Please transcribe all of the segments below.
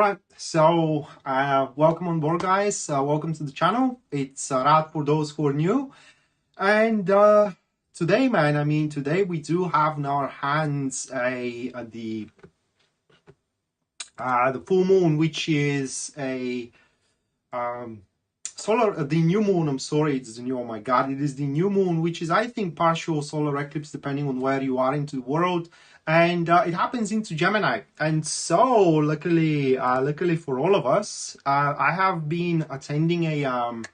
Right, so welcome on board, guys. Welcome to the channel. It's Rad for those who are new. And today, man, today we do have in our hands the full moon, which is a the new moon. I'm sorry, it's the new. Oh my God, it is the new moon, which is, I think, partial solar eclipse, depending on where you are into the world. And it happens into Gemini. And so luckily for all of us, I have been attending an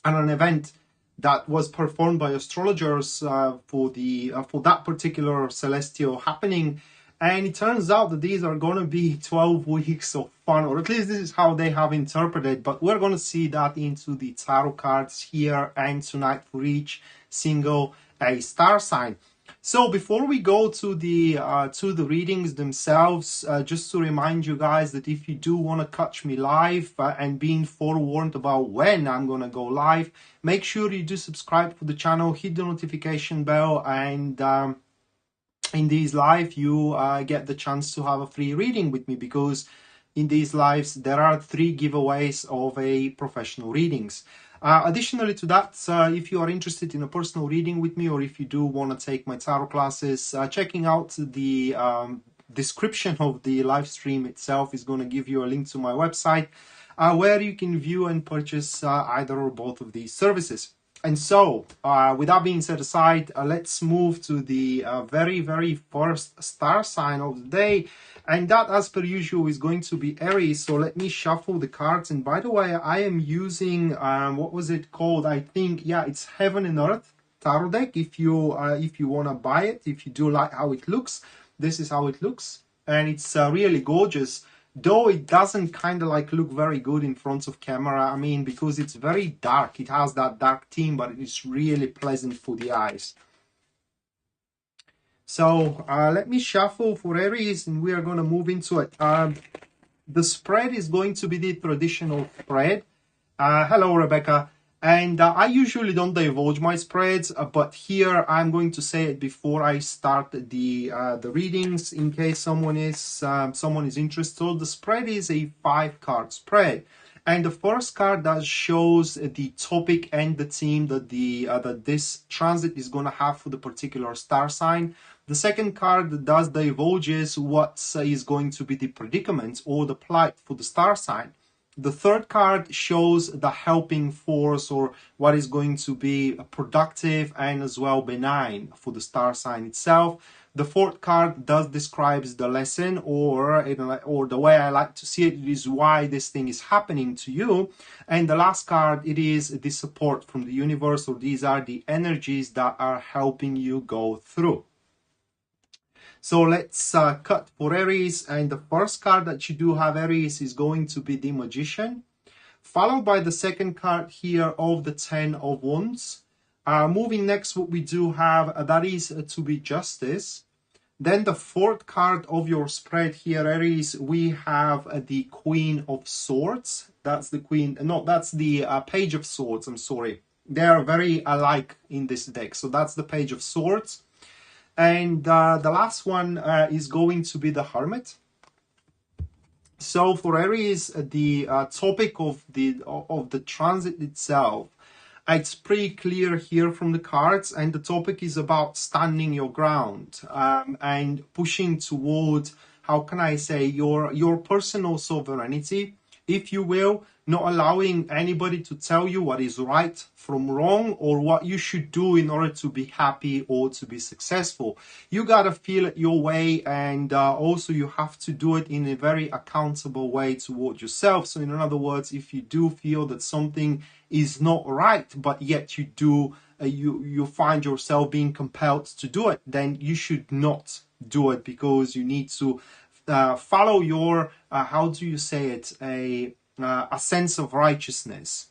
event that was performed by astrologers for that particular celestial happening. And it turns out that these are going to be 12 weeks of fun, or at least this is how they have interpreted. But we're going to see that into the tarot cards here and tonight for each single star sign. So before we go to the readings themselves, just to remind you guys that if you do want to catch me live and being forewarned about when I'm going to go live, make sure you do subscribe to the channel, hit the notification bell, and in these live you get the chance to have a free reading with me, because in these lives there are 3 giveaways of a professional readings. Additionally to that, if you are interested in a personal reading with me, or if you do want to take my tarot classes, checking out the description of the live stream itself is going to give you a link to my website where you can view and purchase either or both of these services. And so, with that being set aside, let's move to the very first star sign of the day. And that, as per usual, is going to be Aries. So let me shuffle the cards. And by the way, I am using, what was it called? I think, yeah, it's Heaven and Earth tarot deck. If you want to buy it, if you do like how it looks, this is how it looks. And it's really gorgeous. Though it doesn't kind of like look very good in front of camera, I mean, because it's very dark. It has that dark theme, but it's really pleasant for the eyes. So let me shuffle for Aries, and we are going to move into it. The spread is going to be the traditional spread. Hello, Rebecca. And I usually don't divulge my spreads, but here I'm going to say it before I start the readings, in case someone is interested. The spread is a 5-card spread, and the first card that shows the topic and the theme that that this transit is going to have for the particular star sign. The second card does divulges what is going to be the predicament or the plight for the star sign. The third card shows the helping force, or what is going to be productive and as well benign for the star sign itself. The fourth card does describes the lesson, or the way I like to see it, it is why this thing is happening to you. And the last card, it is the support from the universe, or these are the energies that are helping you go through. So let's cut for Aries, and the first card that you do have, Aries, is going to be the Magician, followed by the second card here of the 10 of Wands. Moving next, what we do have, that is to be Justice. Then the fourth card of your spread here, Aries, we have the Queen of Swords. That's the Queen, no, that's the Page of Swords, I'm sorry. They are very alike in this deck. So that's the Page of Swords. And the last one is going to be the Hermit. So for Aries, the topic of the transit itself, it's pretty clear here from the cards, and the topic is about standing your ground and pushing toward, how can I say, your personal sovereignty, if you will, not allowing anybody to tell you what is right from wrong, or what you should do in order to be happy or to be successful. You gotta feel it your way, and also you have to do it in a very accountable way toward yourself. So in other words, if you do feel that something is not right, but yet you do you find yourself being compelled to do it, then you should not do it, because you need to follow your how do you say it, a sense of righteousness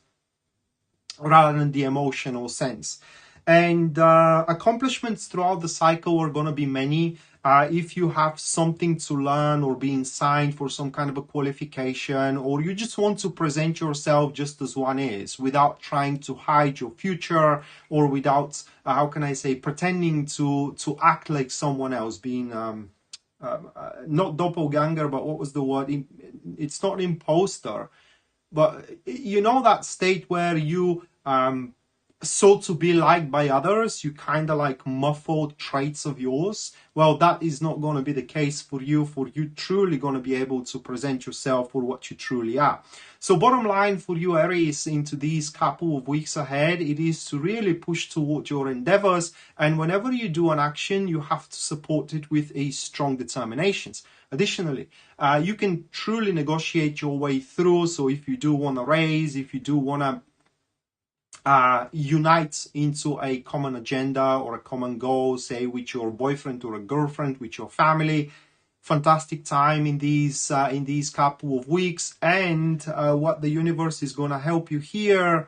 rather than the emotional sense. And accomplishments throughout the cycle are going to be many. If you have something to learn, or being signed for some kind of a qualification, or you just want to present yourself just as one is, without trying to hide your future, or without how can I say, pretending to act like someone else, being not doppelganger, but what was the word? It's not imposter, but you know that state where you so to be liked by others, you kind of like muffled traits of yours. Well, that is not going to be the case for you truly going to be able to present yourself for what you truly are. So bottom line for you, Aries, into these couple of weeks ahead, it is to really push towards your endeavors. And whenever you do an action, you have to support it with a strong determination. Additionally, you can truly negotiate your way through. So if you do want to raise, if you do want to unite into a common agenda or a common goal, say with your boyfriend or a girlfriend, with your family, fantastic time in these couple of weeks. And what the universe is going to help you here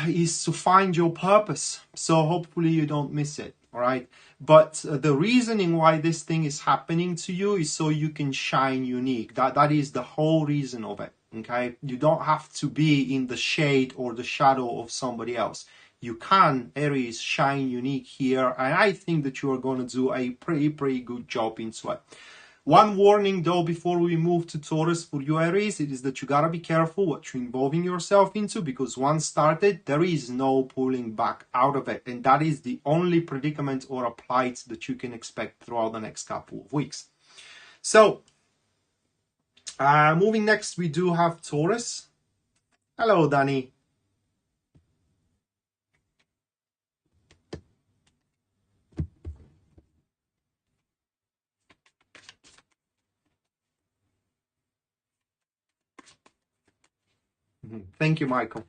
is to find your purpose. So hopefully you don't miss it. All right. But the reasoning why this thing is happening to you is so you can shine unique. That is the whole reason of it. Okay. You don't have to be in the shade or the shadow of somebody else. You can, Aries, shine unique here. And I think that you are going to do a pretty good job into it. One warning though before we move to Taurus for you, Aries, it is that you gotta be careful what you're involving yourself into, because once started, there is no pulling back out of it. And that is the only predicament or a plight that you can expect throughout the next couple of weeks. So, moving next, we do have Taurus. Hello, Danny. Thank you, Michael.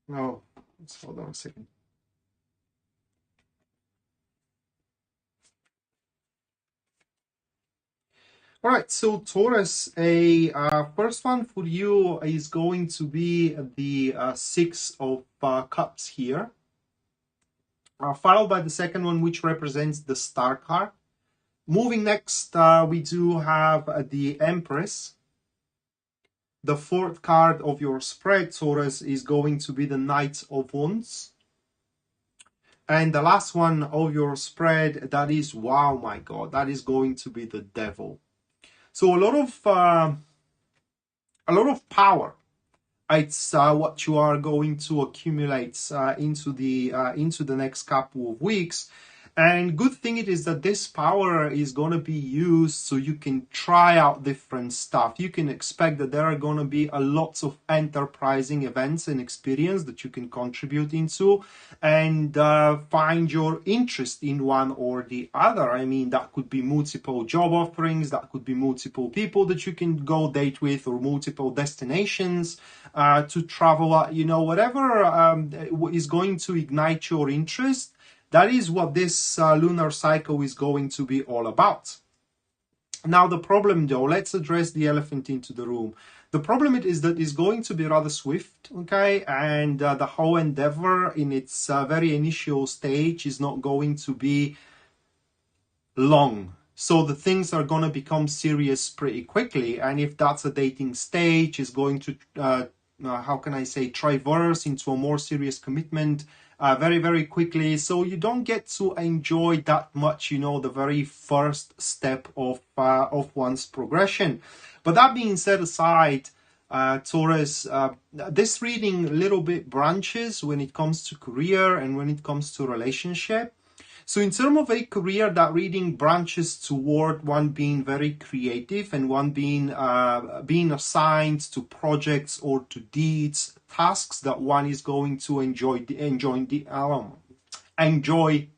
Oh, let's hold on a second. All right, so Taurus, first one for you is going to be the Six of Cups here, followed by the second one, which represents the Star card. Moving next, we do have the Empress. The fourth card of your spread, Taurus, is going to be the Knight of Wands. And the last one of your spread, that is, wow, my God, that is going to be the Devil. So a lot of power. It's what you are going to accumulate into the next couple of weeks. And good thing it is that this power is going to be used so you can try out different stuff. You can expect that there are going to be a lots of enterprising events and experience that you can contribute into and find your interest in one or the other. I mean, that could be multiple job offerings, that could be multiple people that you can go date with, or multiple destinations to travel at, you know, whatever is going to ignite your interest. That is what this lunar cycle is going to be all about. Now, the problem though, let's address the elephant into the room. The problem is that it's going to be rather swift, okay? And the whole endeavor in its very initial stage is not going to be long. So the things are going to become serious pretty quickly. And if that's a dating stage, is going to, how can I say, traverse into a more serious commitment very, very quickly. So you don't get to enjoy that much, you know, the very first step of one's progression. But that being set aside, Taurus, this reading a little bit branches when it comes to career and when it comes to relationship. So in terms of a career, that reading branches toward one being very creative and one being assigned to projects or to deeds, tasks that one is going to enjoy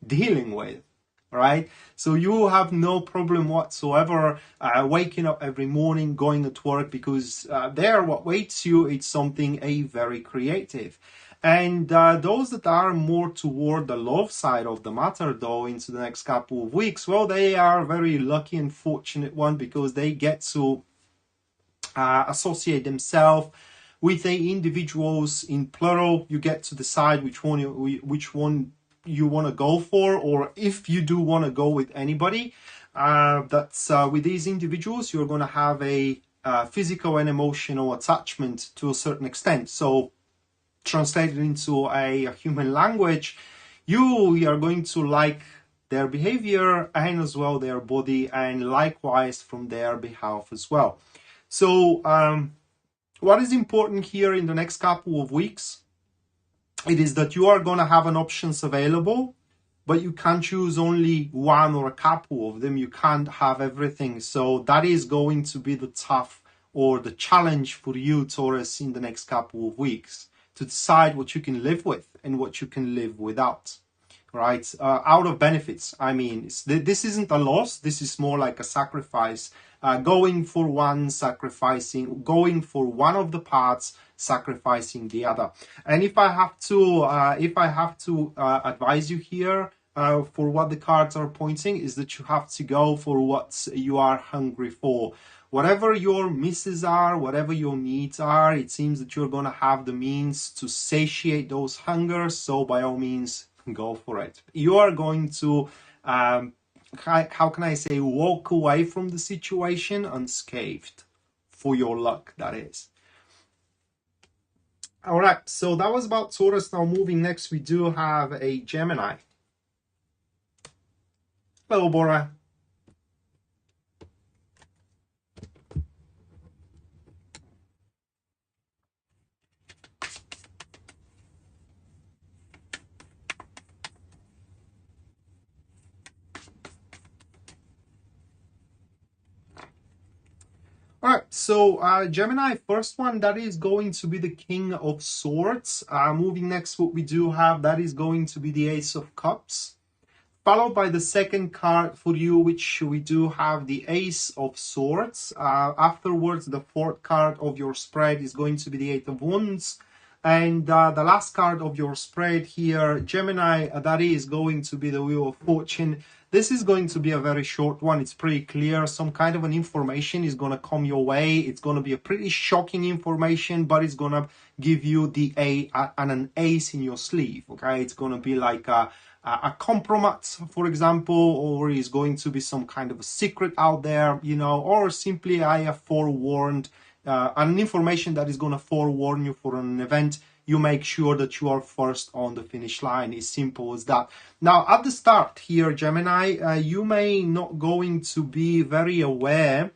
dealing with, right? So you have no problem whatsoever waking up every morning, going to work, because there what waits you is something very creative. And those that are more toward the love side of the matter, though, into the next couple of weeks, well, they are very lucky and fortunate one, because they get to associate themselves with the individuals in plural. You get to decide which one you want to go for, or if you do want to go with anybody. That's with these individuals, you're going to have a physical and emotional attachment to a certain extent. So translated into a human language, you are going to like their behavior and as well their body, and likewise from their behalf as well. So what is important here in the next couple of weeks, it is that you are going to have an options available, but you can choose only one or a couple of them. You can't have everything. So that is going to be the tough or the challenge for you, Taurus, in the next couple of weeks, to decide what you can live with and what you can live without, right? Out of benefits. I mean, this isn't a loss. This is more like a sacrifice. Going for one, sacrificing, going for one of the parts, sacrificing the other. And if I have to advise you here, for what the cards are pointing, is that you have to go for what you are hungry for. Whatever your misses are, whatever your needs are, it seems that you're going to have the means to satiate those hungers. So by all means, go for it. You are going to, how can I say, walk away from the situation unscathed, for your luck, that is. All right, so that was about Taurus. Now moving next, we do have a Gemini. Hello, Bora. All right, so Gemini, first one, that is going to be the King of Swords. Moving next, what we do have, that is going to be the Ace of Cups, followed by the second card for you, which we do have the Ace of Swords. Afterwards, the fourth card of your spread is going to be the Eight of Wands. And the last card of your spread here, Gemini, that is going to be the Wheel of Fortune. This is going to be a very short one. It's pretty clear. Some kind of an information is going to come your way. It's going to be a pretty shocking information, but it's going to give you an ace in your sleeve. Okay, it's going to be like a compromise, for example, or is going to be some kind of a secret out there, you know, or simply I have forewarned, an information that is going to forewarn you for an event. You make sure that you are first on the finish line. It's simple as that. Now, at the start here, Gemini, you may not going to be very aware,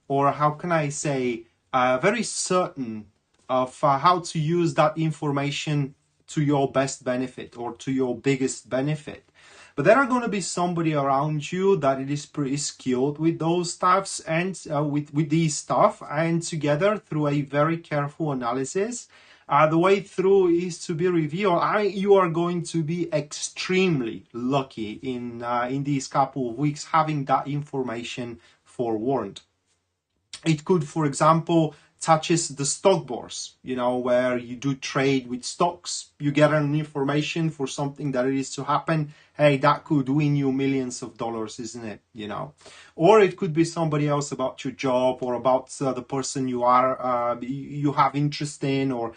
or how can I say, very certain of how to use that information to your best benefit or to your biggest benefit. But there are going to be somebody around you that it is pretty skilled with those stuffs and with these stuff, and together through a very careful analysis, the way through is to be revealed. You are going to be extremely lucky in these couple of weeks having that information forewarned. It could, for example, touches the stock bourse, you know, where you do trade with stocks. You get an information for something that it is to happen. Hey, that could win you millions of dollars, isn't it? You know, or it could be somebody else about your job or about the person you are, you have interest in, or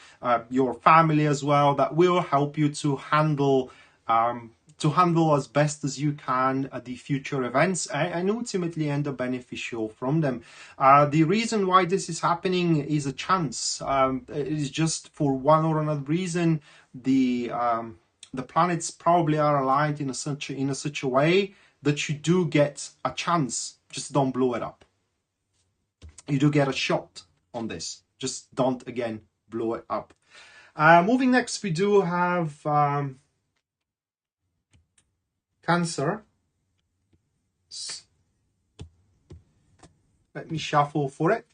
your family as well, that will help you to handle as best as you can the future events and ultimately end up beneficial from them. The reason why this is happening is a chance. It is just for one or another reason. The planets probably are aligned in such a way that you do get a chance. Just don't blow it up. You do get a shot on this. Just don't, again, blow it up. Moving next, we do have Cancer. Let me shuffle for it.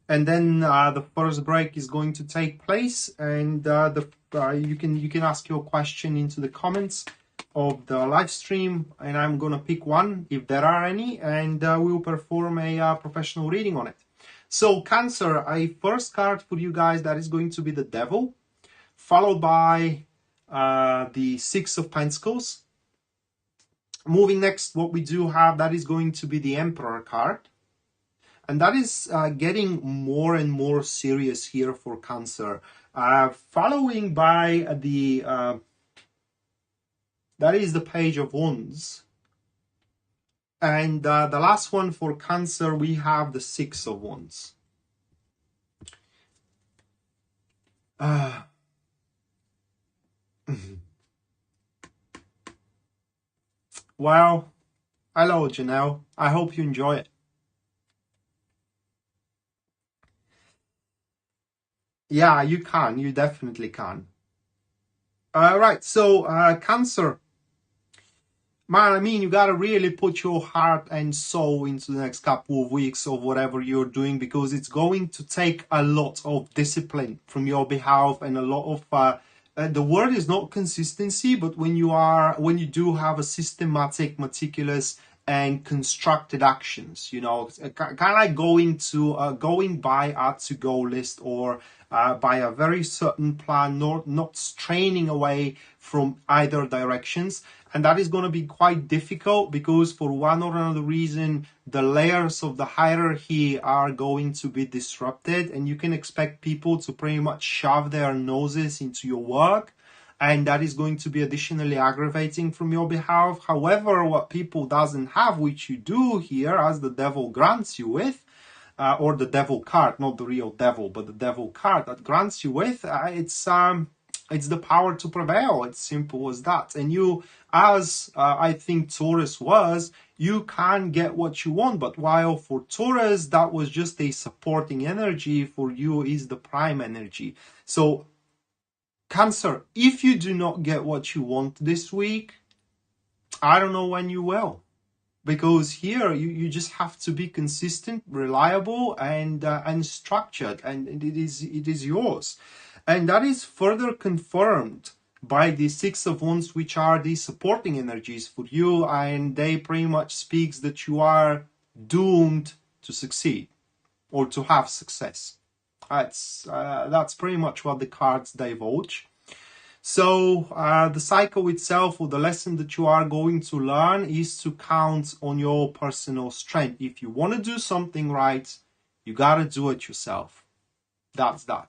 And then the first break is going to take place, and you can ask your question into the comments of the live stream, and I'm gonna pick one if there are any, and we'll perform a professional reading on it. So Cancer, a first card for you guys, that is going to be the Devil, followed by the Six of Pentacles. Moving next, what we do have, that is going to be the Emperor card. And that is getting more and more serious here for Cancer. Following by the, that is the Page of Wands. And the last one for Cancer, we have the Six of Wands. Well, hello, Janelle. I hope you enjoy it. Yeah, you can. You definitely can. Right. So, Cancer. Man, I mean, you gotta really put your heart and soul into the next couple of weeks of whatever you're doing, because it's going to take a lot of discipline from your behalf and a lot of the word is not consistency, but when you do have a systematic, meticulous and constructed actions, kind of like going by a to-go list, or by a very certain plan, not straining away from either directions. And that is going to be quite difficult, because for one or another reason, the layers of the hierarchy are going to be disrupted, and you can expect people to pretty much shove their noses into your work. And that is going to be additionally aggravating from your behalf. However, what people doesn't have, which you do here, as the devil grants you with, or the devil card, not the real devil, but the devil card that grants you with, it's the power to prevail. It's simple as that. And you, as I think Taurus was, you can get what you want. But while for Taurus, that was just a supporting energy, for you is the prime energy. So Cancer, if you do not get what you want this week, I don't know when you will. Because here you just have to be consistent, reliable, and structured, and it is yours. And that is further confirmed by the Six of Wands, which are the supporting energies for you, and they pretty much speaks that you are doomed to succeed or to have success. That's pretty much what the cards divulge. So the cycle itself, or the lesson that you are going to learn, is to count on your personal strength. If you want to do something right, you got to do it yourself. That's that.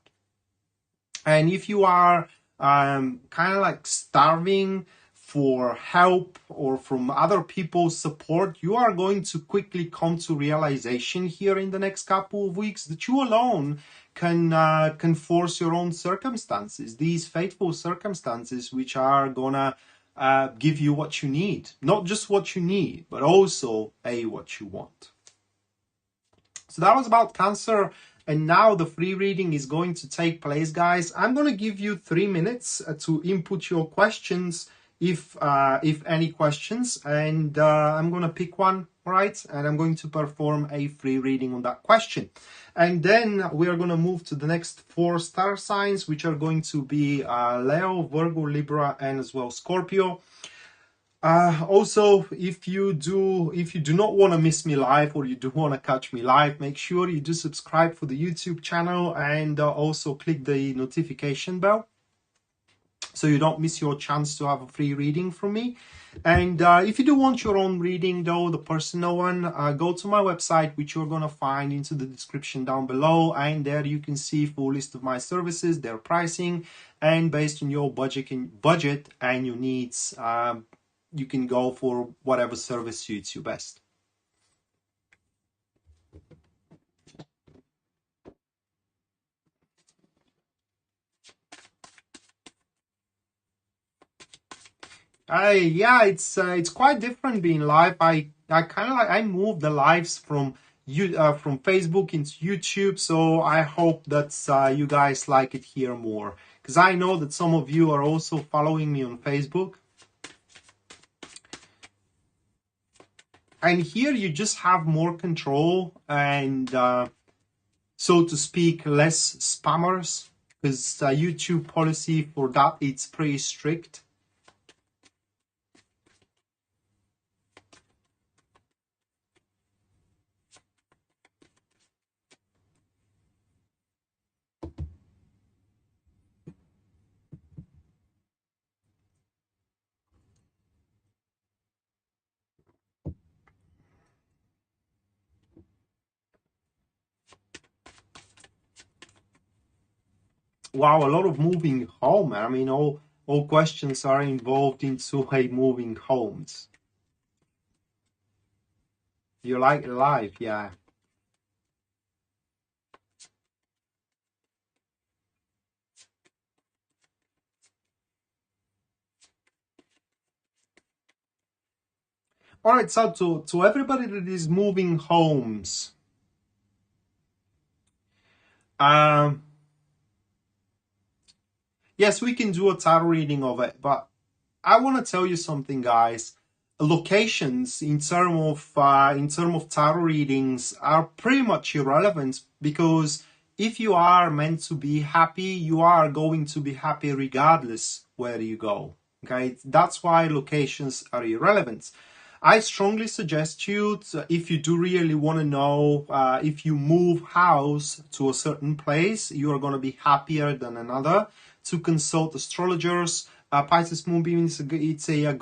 And if you are kind of like starving for help or from other people's support, you are going to quickly come to realization here in the next couple of weeks that you alone can force your own circumstances, these fateful circumstances, which are gonna give you what you need, not just what you need, but also what you want. So that was about Cancer. And now the free reading is going to take place, guys. I'm going to give you 3 minutes to input your questions, if any questions, and I'm going to pick one, right? And I'm going to perform a free reading on that question. And then we are going to move to the next 4 star signs, which are going to be Leo, Virgo, Libra, and as well Scorpio. Also, if you do not want to miss me live, or you do want to catch me live, make sure you do subscribe for the YouTube channel, and also click the notification bell so you don't miss your chance to have a free reading from me. And if you do want your own reading, though, the personal one, go to my website, which you're going to find into the description down below, and there you can see full list of my services, their pricing, and based on your budget and your needs, you can go for whatever service suits you best. Yeah, it's quite different being live. I kind of like, I moved the lives from from Facebook into YouTube, so I hope that you guys like it here more, because I know that some of you are also following me on Facebook. And here you just have more control and, so to speak, less spammers, because YouTube policy for that, it's pretty strict. Wow, a lot of moving home. I mean, all questions are involved into a moving homes. You like life, yeah. All right, so to everybody that is moving homes, yes, we can do a tarot reading of it, but I want to tell you something, guys. Locations in term of tarot readings are pretty much irrelevant, because if you are meant to be happy, you are going to be happy regardless where you go. Okay, that's why locations are irrelevant. I strongly suggest you, if you do really want to know, if you move house to a certain place, you are going to be happier than another, to consult astrologers. Pisces Moonbeam is a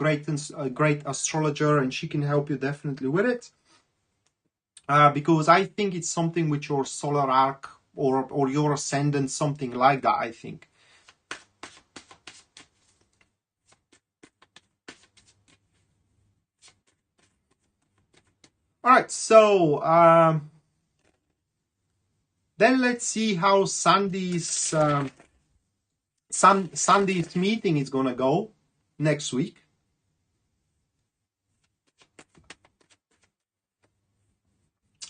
great astrologer, and she can help you definitely with it. Because I think it's something with your solar arc or your ascendant, something like that, I think. All right, so then let's see how Sandy's meeting is gonna go next week.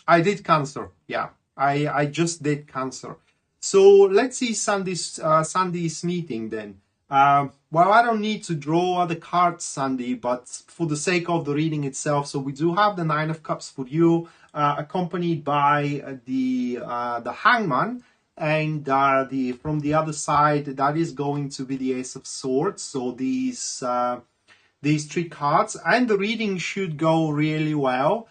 I did Cancer, yeah. I just did Cancer. So let's see Sandy's meeting then. Well, I don't need to draw other cards, Sandy, but for the sake of the reading itself, so we do have the Nine of Cups for you, accompanied by the Hangman, and from the other side, that is going to be the Ace of Swords. So these three cards, and the reading should go really well.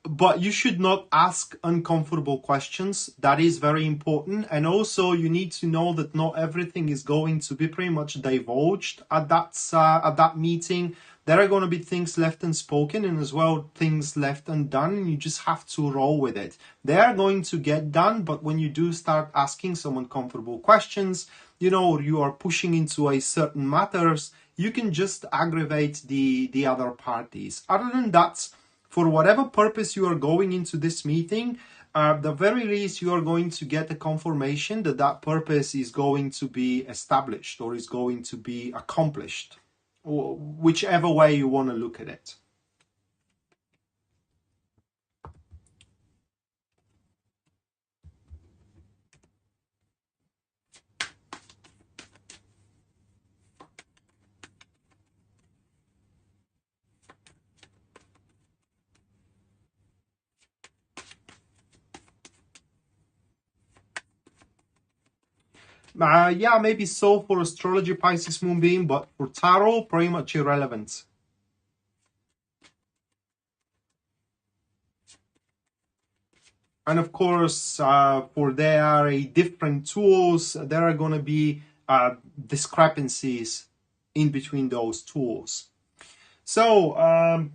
But you should not ask uncomfortable questions. That is very important. And also you need to know that not everything is going to be pretty much divulged at that meeting. There are going to be things left unspoken, and as well things left undone, and you just have to roll with it. They are going to get done, but when you do start asking some uncomfortable questions, you know, you are pushing into a certain matters, you can just aggravate the other parties. Other than that, for whatever purpose you are going into this meeting, at the very least, you are going to get a confirmation that that purpose is going to be established or is going to be accomplished, or whichever way you want to look at it. Yeah, maybe so for astrology, Pisces Moonbeam, but for tarot, pretty much irrelevant. And of course, for there are different tools, there are going to be discrepancies in between those tools. So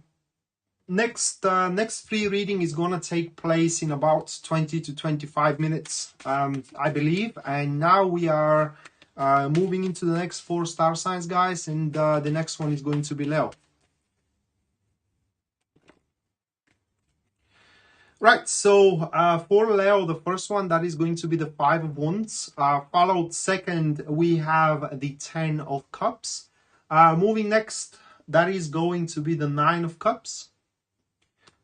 next free reading is going to take place in about 20 to 25 minutes, I believe. And now we are moving into the next 4 star signs, guys, and the next one is going to be Leo. Right, so for Leo, the first one, that is going to be the 5 of Wands. Followed second, we have the 10 of Cups. Moving next, that is going to be the 9 of Cups.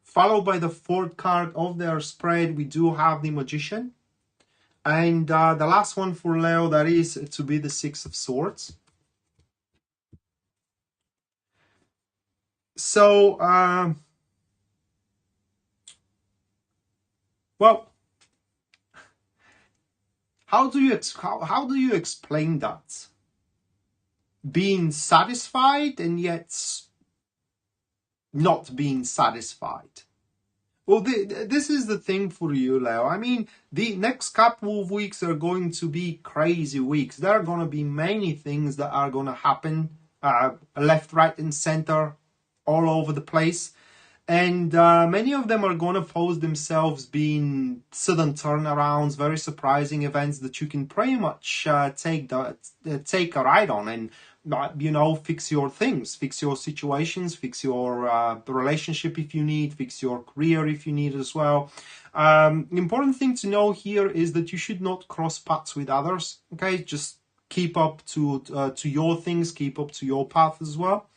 Followed by the 4th card of their spread, we do have the Magician. And the last one for Leo, that is to be the 6 of Swords. So, well, how do you explain that? Being satisfied and yet not being satisfied. Well, this is the thing for you, Leo. I mean, the next couple of weeks are going to be crazy weeks. There are going to be many things that are going to happen, left, right, and center, all over the place. And many of them are going to pose themselves being sudden turnarounds, very surprising events that you can pretty much take a ride on and, you know, fix your things, fix your situations, fix your relationship if you need, fix your career if you need as well. Important thing to know here is that you should not cross paths with others. Okay, just keep up to your things, keep up to your path as well.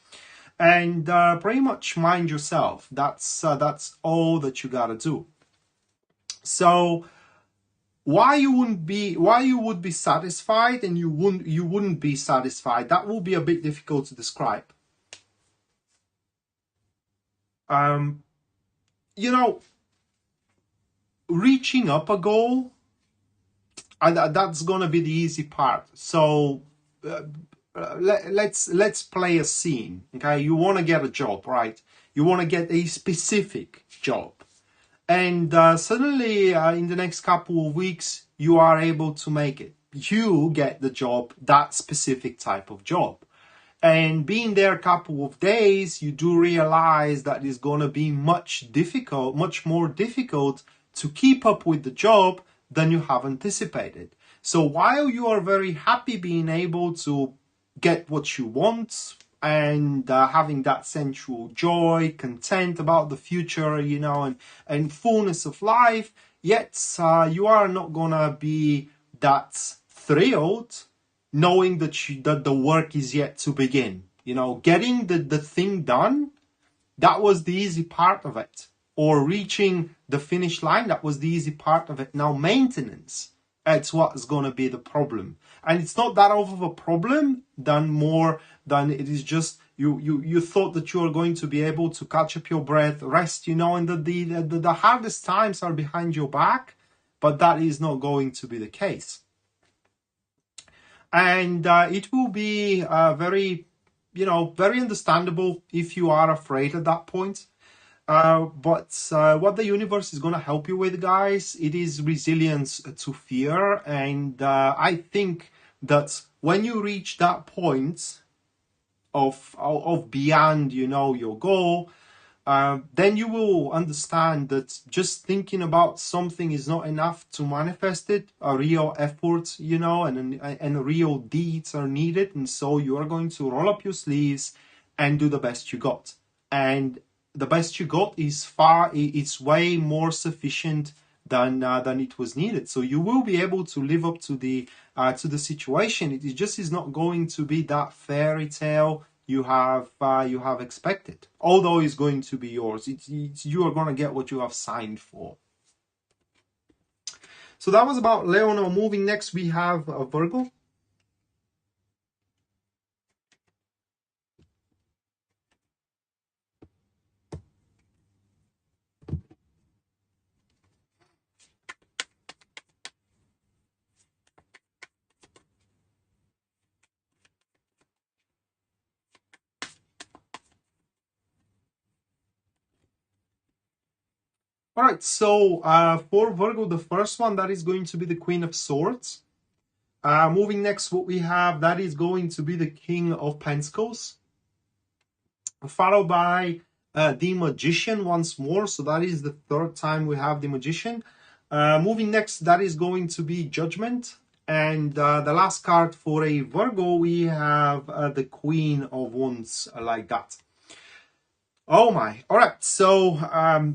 and pretty much mind yourself. That's all that you gotta do. So why you would be satisfied and you wouldn't be satisfied, that will be a bit difficult to describe. You know, reaching up a goal, that's gonna be the easy part. So let's play a scene. Okay, you want to get a job, right? You want to get a specific job, and suddenly in the next couple of weeks you are able to make it. You get the job, that specific type of job, and being there a couple of days, you do realize that it's going to be much more difficult to keep up with the job than you have anticipated. So while you are very happy being able to get what you want and having that sensual joy, content about the future, you know, and fullness of life, yet you are not gonna be that thrilled knowing that the work is yet to begin. You know, getting the thing done, that was the easy part of it. Or reaching the finish line, that was the easy part of it. Now maintenance, it's what's going to be the problem. And it's not that of a problem more than it is just you thought that you are going to be able to catch up your breath, rest, you know, and the hardest times are behind your back, but that is not going to be the case. And it will be very understandable if you are afraid at that point. But what the universe is going to help you with, guys, it is resilience to fear. And I think that when you reach that point of beyond, you know, your goal, then you will understand that just thinking about something is not enough to manifest it. A real effort, you know, and real deeds are needed. And so you are going to roll up your sleeves and do the best you got. And the best you got it's way more sufficient than it was needed. So you will be able to live up to the situation. It just is not going to be that fairy tale you have expected. Although it's going to be yours, you are going to get what you have signed for. So that was about Leo. Now moving next, we have Virgo. All right, so for Virgo, the first one, that is going to be the Queen of Swords. Moving next, what we have, that is going to be the King of Pentacles, followed by the Magician once more. So that is the third time we have the Magician. Moving next, that is going to be Judgment. And the last card for a Virgo, we have the Queen of Wands, like that. Oh my. All right, so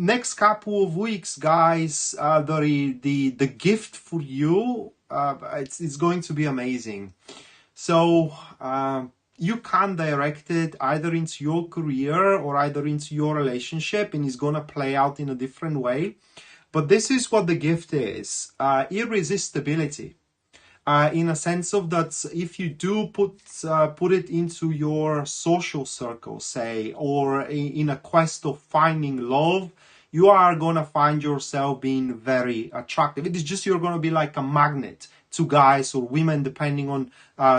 next couple of weeks, guys, the gift for you, it's going to be amazing. So you can direct it either into your career or either into your relationship, and it's going to play out in a different way. But this is what the gift is: irresistibility. In a sense of that, if you do put it into your social circle, say, or in a quest of finding love, you are going to find yourself being very attractive. It is just you're going to be like a magnet to guys or women, depending on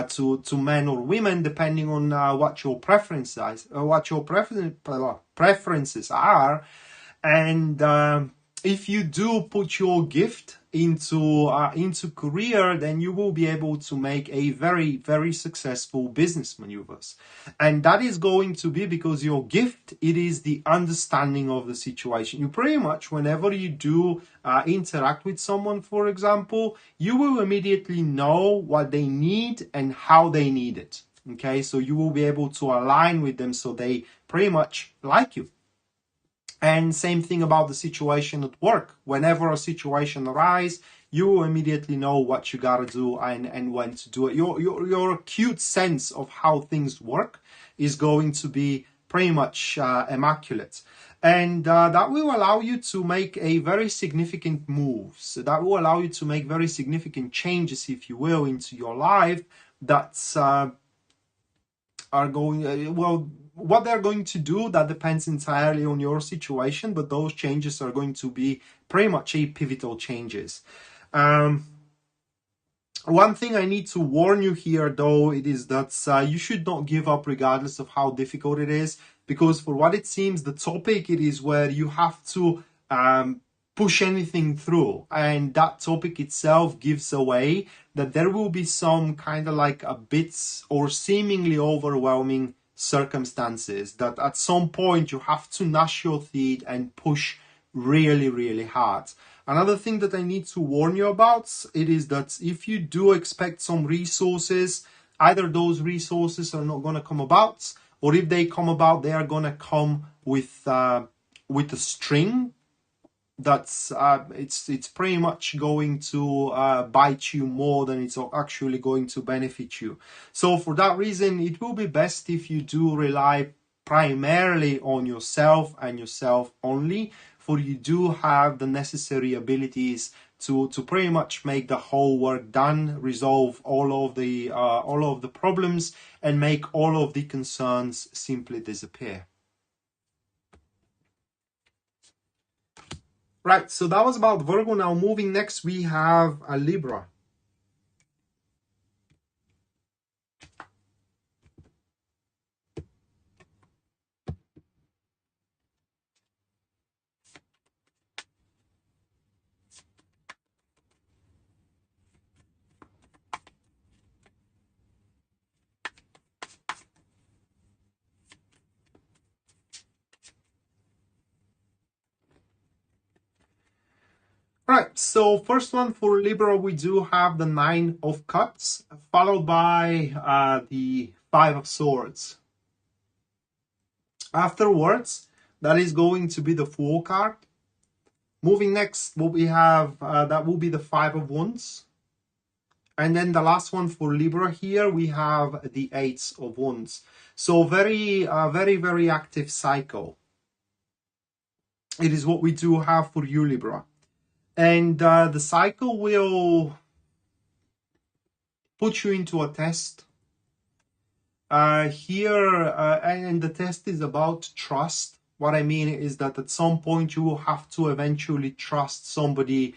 to men or women, depending on what your preferences are. And if you do put your gift into career, then you will be able to make a very, very successful business maneuvers. And that is going to be because your gift, it is the understanding of the situation. You pretty much, whenever you do interact with someone, for example, you will immediately know what they need and how they need it. Okay, so you will be able to align with them so they pretty much like you. And same thing about the situation at work. Whenever a situation arises, you immediately know what you gotta do and when to do it. Your acute sense of how things work is going to be pretty much immaculate. And that will allow you to make a very significant move. So that will allow you to make very significant changes, if you will, into your life that's are going, well, what they're going to do, that depends entirely on your situation, but those changes are going to be pretty much a pivotal changes. One thing I need to warn you here, though, it is that you should not give up regardless of how difficult it is, because for what it seems, the topic, it is where you have to push anything through, and that topic itself gives away that there will be some kind of like a bit or seemingly overwhelming circumstances that at some point you have to gnash your teeth and push really, really hard. Another thing that I need to warn you about, it is that if you do expect some resources, either those resources are not going to come about, or if they come about, they are going to come with a string that's it's pretty much going to bite you more than it's actually going to benefit you. So for that reason, it will be best if you do rely primarily on yourself and yourself only, for you do have the necessary abilities to pretty much make the whole work done, resolve all of the problems, and make all of the concerns simply disappear. Right, so that was about Virgo. Now moving next, we have a Libra. Right, so first one for Libra, we do have the Nine of Cups, followed by the Five of Swords. Afterwards, that is going to be the Fool card. Moving next, what we have, that will be the Five of Wands. And then the last one for Libra here, we have the Eight of Wands. So very, very active cycle. It is what we do have for you, Libra. And the cycle will put you into a test. Here, and the test is about trust. What I mean is that at some point you will have to eventually trust somebody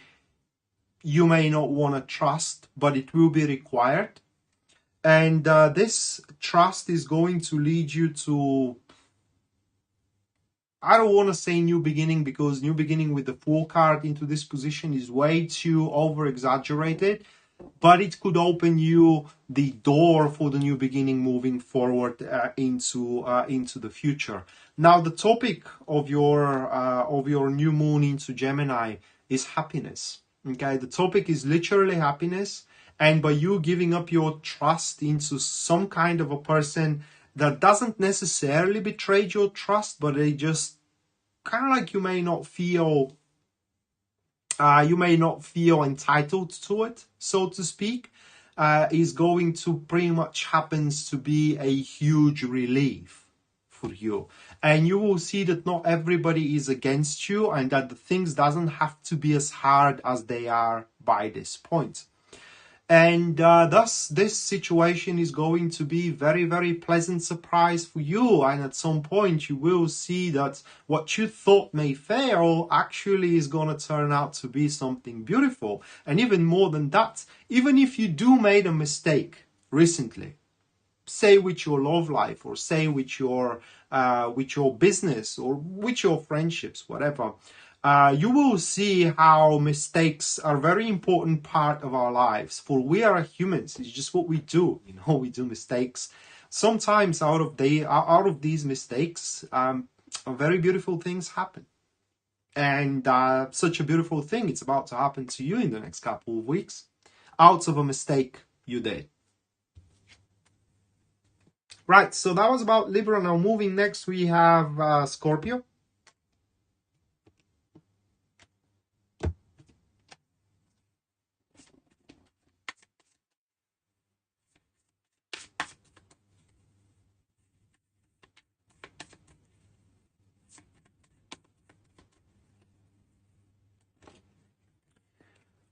you may not want to trust, but it will be required. And this trust is going to lead you to, I don't want to say new beginning, because new beginning with the Fool card into this position is way too over exaggerated, but it could open you the door for the new beginning moving forward into the future. Now, the topic of your new moon into Gemini is happiness. Okay, the topic is literally happiness, and by you giving up your trust into some kind of a person that doesn't necessarily betray your trust, but they just kind of like you may not feel entitled to it, so to speak, is going to pretty much happens to be a huge relief for you. And you will see that not everybody is against you, and that the things doesn't have to be as hard as they are by this point. And thus, this situation is going to be very, very pleasant surprise for you. And at some point, you will see that what you thought may fail actually is going to turn out to be something beautiful. And even more than that, even if you do made a mistake recently, say with your love life, or say with your business, or with your friendships, whatever, you will see how mistakes are a very important part of our lives. For we are humans, it's just what we do. We do mistakes. Sometimes out of these mistakes, very beautiful things happen. And such a beautiful thing, it's about to happen to you in the next couple of weeks, out of a mistake you did. Right, so that was about Libra. Now moving next, we have Scorpio.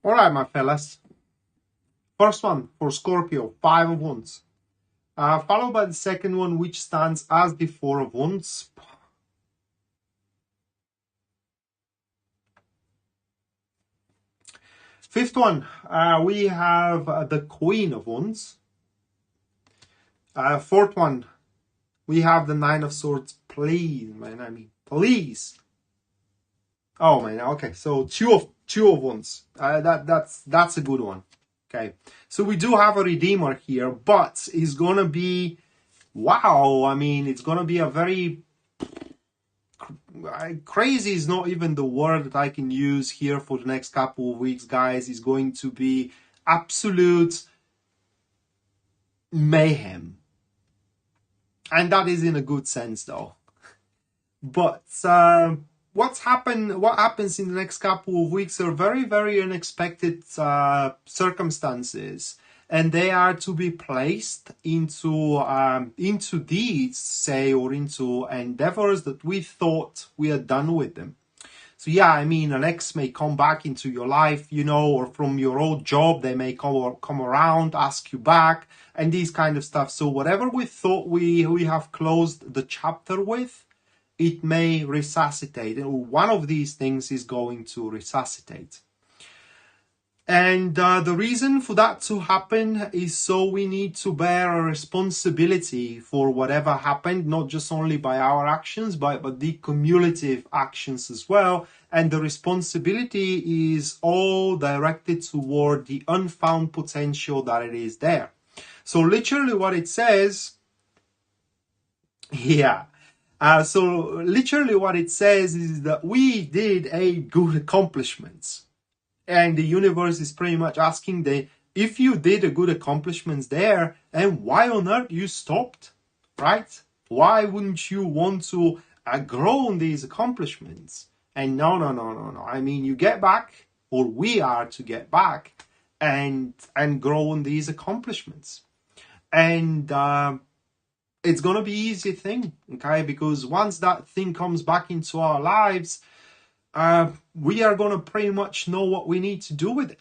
All right, my fellas. First one for Scorpio, 5 of Wands. Followed by the second one, which stands as the 4 of Wands. Fifth one, we have the Queen of Wands. Fourth one, we have the 9 of Swords. Please, man, I mean, please. Oh man, okay, so two of Wands. That's a good one. Okay, so we do have a Redeemer here, but it's gonna be, wow. I mean, it's gonna be a very crazy is not even the word that I can use here for the next couple of weeks, guys. It's going to be absolute mayhem, and that is in a good sense, though. But what happens in the next couple of weeks are very, very unexpected circumstances, and they are to be placed into deeds, say, or into endeavors that we thought we are done with them. So yeah, I mean, an ex may come back into your life, you know, or from your old job, they may come around, ask you back, and these kind of stuff. So whatever we thought we have closed the chapter with, it may resuscitate. And one of these things is going to resuscitate. And the reason for that to happen is so we need to bear a responsibility for whatever happened, not just only by our actions, but the cumulative actions as well. And the responsibility is all directed toward the unfound potential that it is there. So literally what it says, yeah. So literally what it says is that we did a good accomplishments. And the universe is pretty much asking if you did a good accomplishments there, and why on earth you stopped, right? Why wouldn't you want to grow on these accomplishments? And no. I mean, you get back, or we are to get back and grow on these accomplishments. And it's going to be an easy thing, okay? Because once that thing comes back into our lives, we are going to pretty much know what we need to do with it.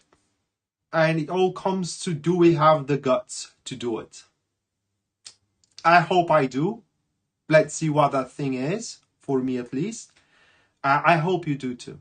And it all comes to, do we have the guts to do it? I hope I do. Let's see what that thing is, for me at least. I hope you do too.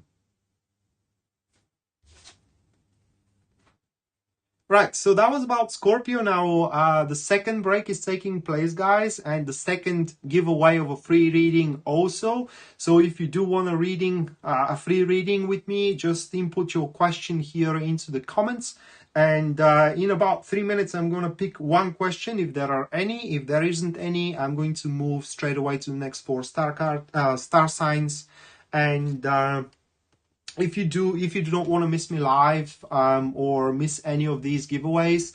Right, so that was about Scorpio. Now, the second break is taking place, guys, and the second giveaway of a free reading also. So if you do want a free reading with me, just input your question here into the comments. And in about 3 minutes, I'm going to pick one question, if there are any. If there isn't any, I'm going to move straight away to the next 4 star signs. And if you do not want to miss me live or miss any of these giveaways,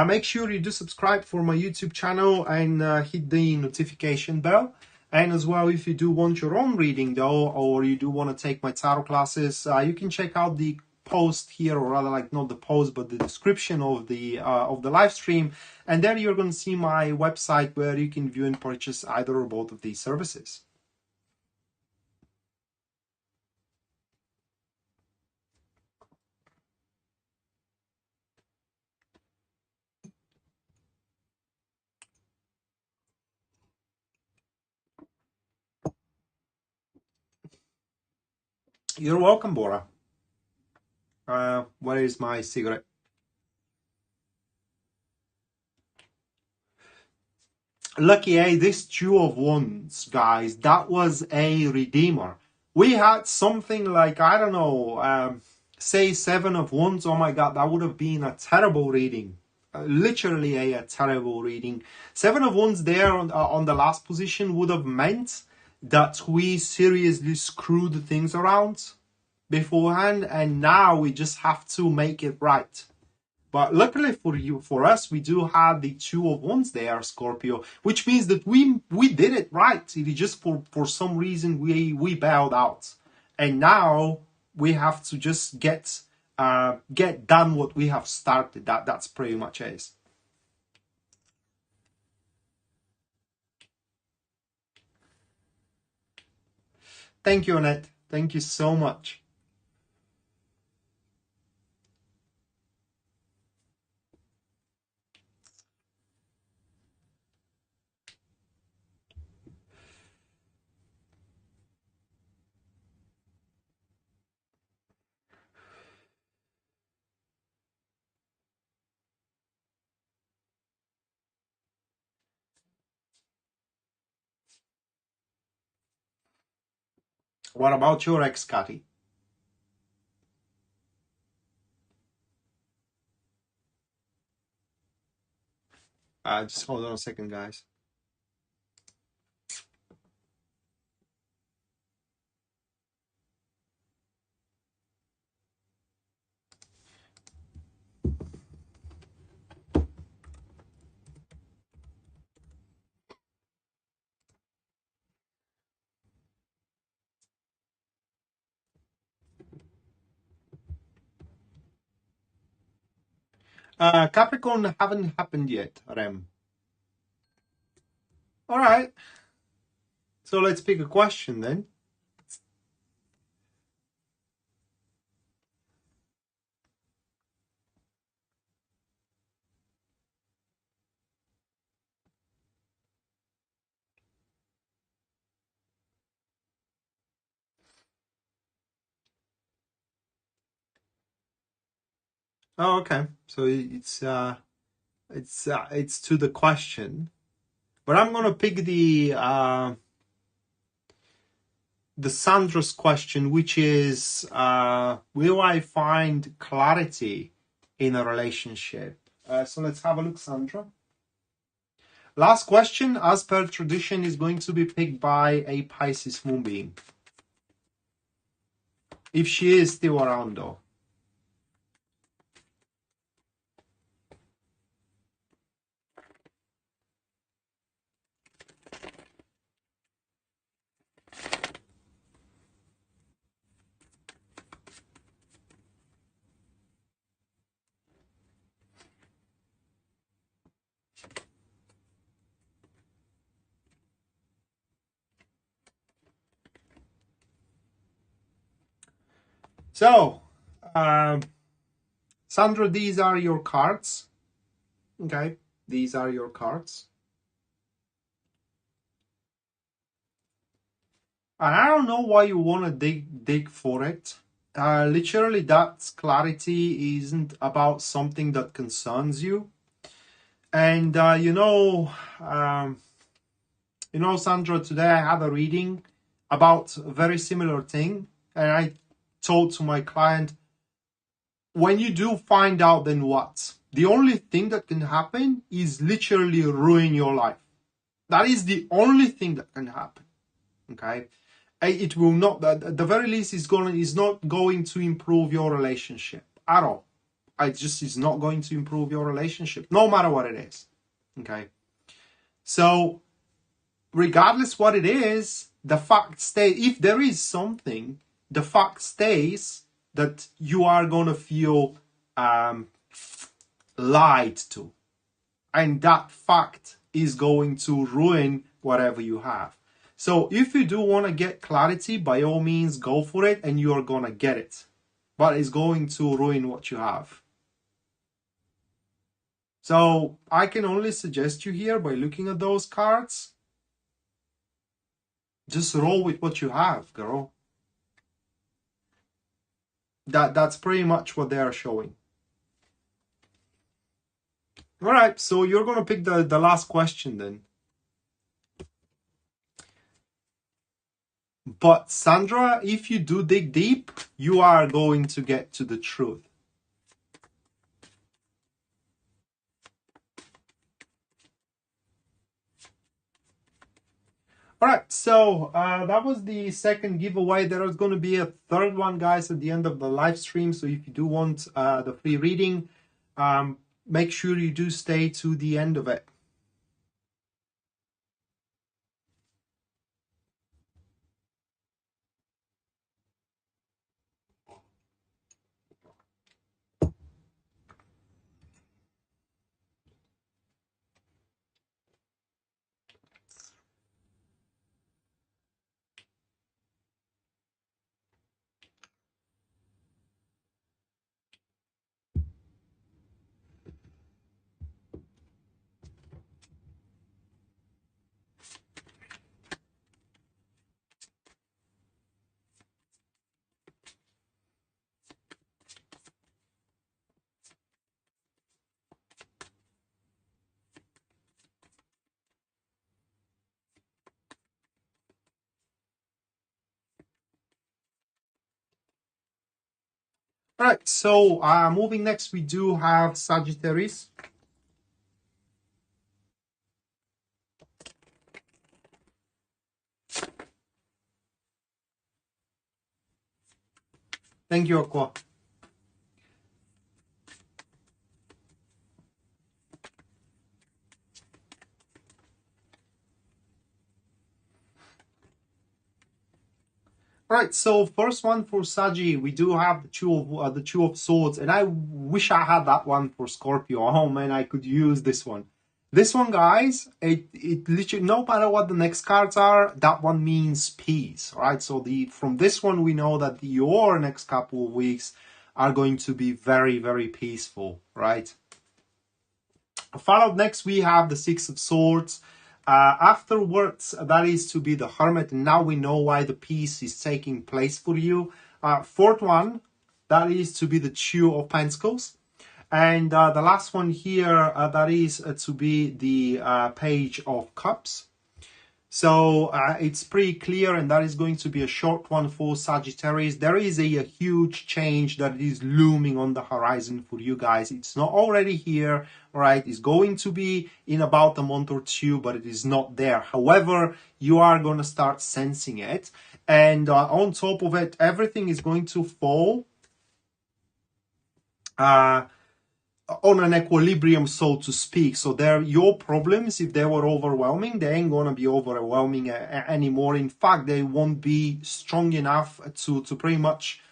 make sure you do subscribe for my YouTube channel and hit the notification bell. And as well, if you do want your own reading though, or you do want to take my tarot classes, you can check out the post here, or rather, like, not the post but the description of the live stream, and there you're going to see my website where you can view and purchase either or both of these services. You're welcome, Bora. Where is my cigarette? Lucky, this 2 of Wands, guys, that was a redeemer. We had something like, I don't know, say 7 of Wands. Oh my god, that would have been a terrible reading. Literally a terrible reading. 7 of Wands there on the last position would have meant that we seriously screwed things around beforehand, and now we just have to make it right. But luckily for us, we do have the 2 of Wands there, Scorpio, which means that we did it right. It is just for some reason we bailed out, and now we have to just get done what we have started. That's pretty much it. Thank you, Annette. Thank you so much. What about your ex, Cathy? Just hold on a second, guys. Capricorn haven't happened yet, Rem. All right. So let's pick a question then. Oh, okay. So it's to the question, but I'm gonna pick the Sandra's question, which is, will I find clarity in a relationship? So let's have a look, Sandra. Last question, as per tradition, is going to be picked by a Pisces moonbeam. If she is still around, though. So, Sandra, these are your cards. Okay, these are your cards. And I don't know why you want to dig for it. Literally, that clarity isn't about something that concerns you. And Sandra, today I had a reading about a very similar thing, and I told to my client, when you do find out, then what? The only thing that can happen is literally ruin your life. That is the only thing that can happen. Okay, it will not. At the very least, is not going to improve your relationship at all. It just is not going to improve your relationship, no matter what it is. Okay, so regardless what it is, the fact stays. If there is something, the fact stays that you are gonna feel lied to, and that fact is going to ruin whatever you have. So if you do want to get clarity, by all means go for it, and you are gonna get it, but it's going to ruin what you have. So I can only suggest you here, by looking at those cards, just roll with what you have, girl. That's pretty much what they are showing. All right, so you're gonna pick the last question then. But Sandra, if you do dig deep, you are going to get to the truth. All right, so that was the second giveaway. There is going to be a third one, guys, at the end of the live stream. So if you do want the free reading, make sure you do stay to the end of it. All right, so moving next, we do have Sagittarius. Thank you, Aqua. Right, so first one for Sagi, we do have the two of swords, and I wish I had that one for Scorpio. Oh man, I could use this one. This one, guys, it literally, no matter what the next cards are, that one means peace, right? So from this one, we know that your next couple of weeks are going to be very, very peaceful, right? Followed next, we have the Six of Swords. Afterwards, that is to be the Hermit. And now we know why the peace is taking place for you. Fourth one, that is to be the Two of Pentacles. And the last one here, that is to be the Page of Cups. So it's pretty clear, and that is going to be a short one for Sagittarius. There is a huge change that is looming on the horizon for you guys. It's not already here, right? It's going to be in about a month or two, but it is not there. However, you are going to start sensing it. And on top of it, everything is going to fall on an equilibrium, so to speak. So your problems, if they were overwhelming, they ain't gonna be overwhelming anymore. In fact, they won't be strong enough to pretty much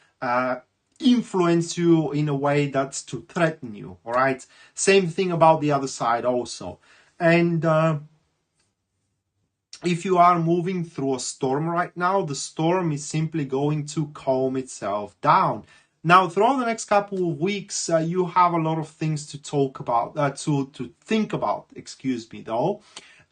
influence you in a way that's to threaten you. All right, same thing about the other side also. And if you are moving through a storm right now, the storm is simply going to calm itself down. Now, throughout the next couple of weeks, you have a lot of things to talk about, to think about, excuse me, though.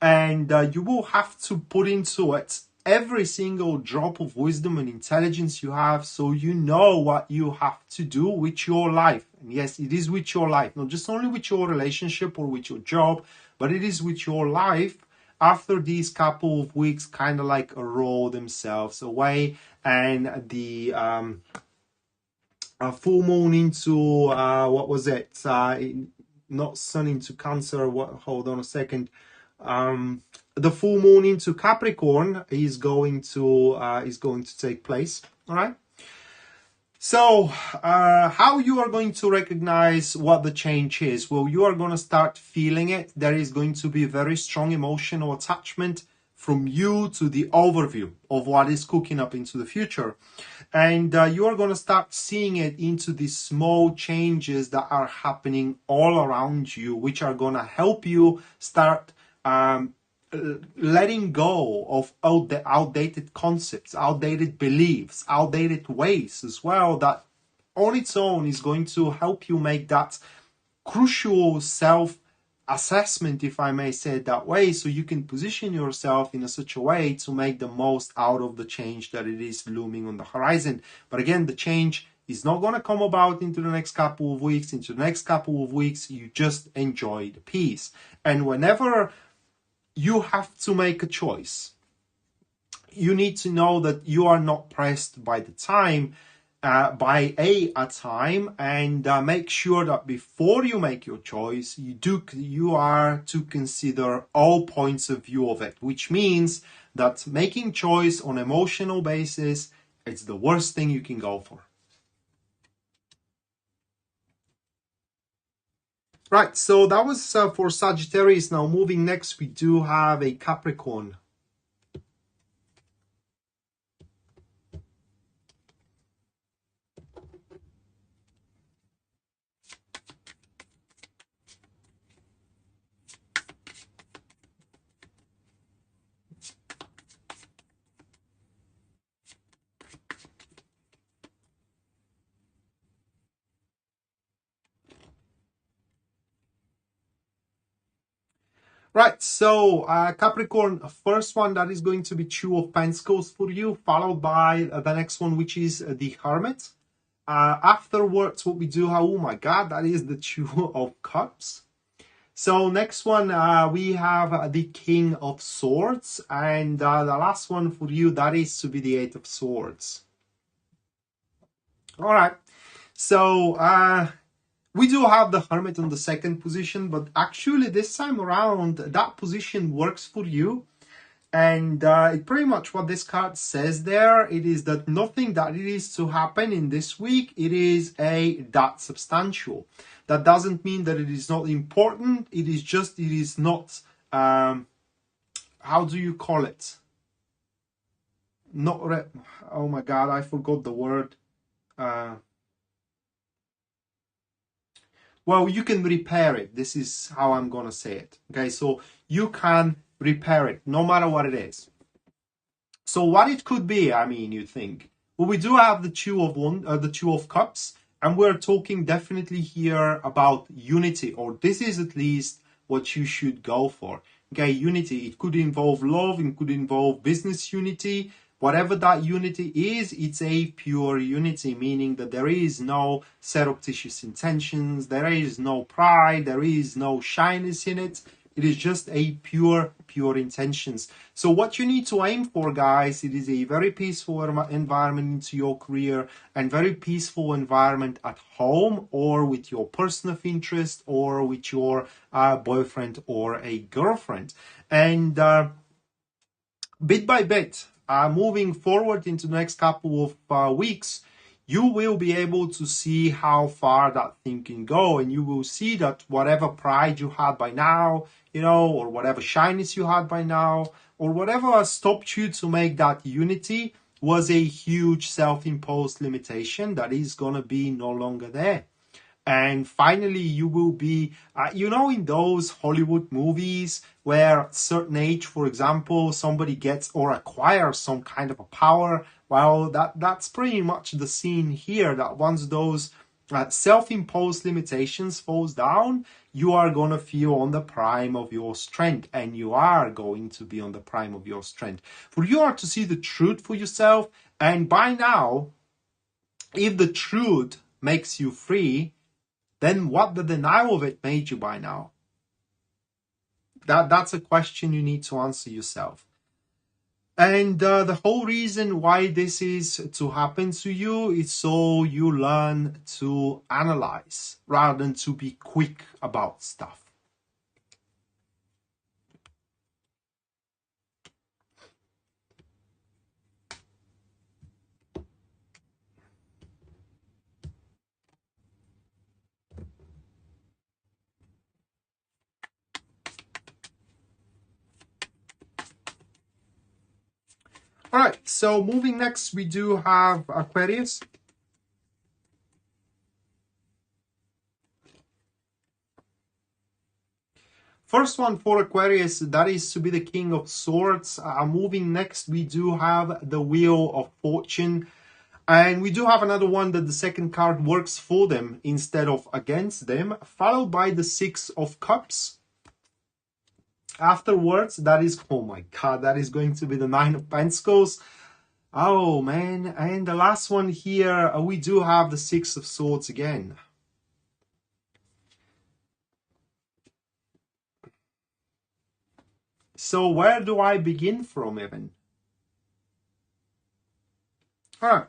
And you will have to put into it every single drop of wisdom and intelligence you have, so you know what you have to do with your life. And yes, it is with your life, not just only with your relationship or with your job, but it is with your life. After these couple of weeks kind of like roll themselves away, and the full moon into what was it? Not sun into Cancer. Hold on a second. The full moon into Capricorn is going to take place. All right. So, how you are going to recognize what the change is? Well, you are going to start feeling it. There is going to be a very strong emotional attachment from you to the overview of what is cooking up into the future. And you are going to start seeing it into these small changes that are happening all around you, which are going to help you start letting go of outdated concepts, outdated beliefs, outdated ways as well, that on its own is going to help you make that crucial self-assessment, if I may say it that way, so you can position yourself in such a way to make the most out of the change that it is looming on the horizon. But again, the change is not going to come about into the next couple of weeks. Into the next couple of weeks, you just enjoy the peace. And whenever you have to make a choice, you need to know that you are not pressed by the time, by a time, and make sure that before you make your choice, you are to consider all points of view of it, which means that making choice on emotional basis, it's the worst thing you can go for. Right, so that was for Sagittarius. Now moving next, we do have a Capricorn. Right, so Capricorn, first one, that is going to be Two of Pentacles for you, followed by the next one, which is the Hermit. Afterwards, what we do have, oh my God, that is the Two of Cups. So next one, we have the King of Swords, and the last one for you, that is to be the Eight of Swords. All right. So we do have the Hermit on the second position, but actually this time around, that position works for you. And pretty much what this card says there, it is that nothing that it is to happen in this week, it is that substantial. That doesn't mean that it is not important. It is just, it is not, how do you call it? Not, oh my God, I forgot the word. Well, you can repair it. This is how I'm going to say it. Okay, so you can repair it no matter what it is. So what it could be, I mean, you think, well, we do have the Two of Cups, and we're talking definitely here about unity, or this is at least what you should go for. Okay, unity. It could involve love, it could involve business unity. Whatever that unity is, it's a pure unity, meaning that there is no surreptitious intentions, there is no pride, there is no shyness in it. It is just a pure intentions. So what you need to aim for, guys, it is a very peaceful environment into your career and very peaceful environment at home or with your person of interest or with your boyfriend or a girlfriend. And bit by bit, moving forward into the next couple of weeks, you will be able to see how far that thing can go, and you will see that whatever pride you had by now, you know, or whatever shyness you had by now, or whatever stopped you to make that unity was a huge self-imposed limitation that is going to be no longer there. And finally, you will be, you know, in those Hollywood movies where at a certain age, for example, somebody gets or acquires some kind of a power. Well, that's pretty much the scene here, that once those self-imposed limitations falls down, you are going to feel on the prime of your strength, and you are going to be on the prime of your strength. For you are to see the truth for yourself, and by now, if the truth makes you free, then what the denial of it made you by now? That's a question you need to answer yourself. And the whole reason why this is to happen to you is so you learn to analyze rather than to be quick about stuff. All right, so moving next, we do have Aquarius. First one for Aquarius, that is to be the King of Swords. Moving next, we do have the Wheel of Fortune. And we do have another one that the second card works for them instead of against them, followed by the Six of Cups. Afterwards, that is, oh my God, that is going to be the Nine of Pentacles. Oh man, and the last one here, we do have the Six of Swords again. So where do I begin from even? All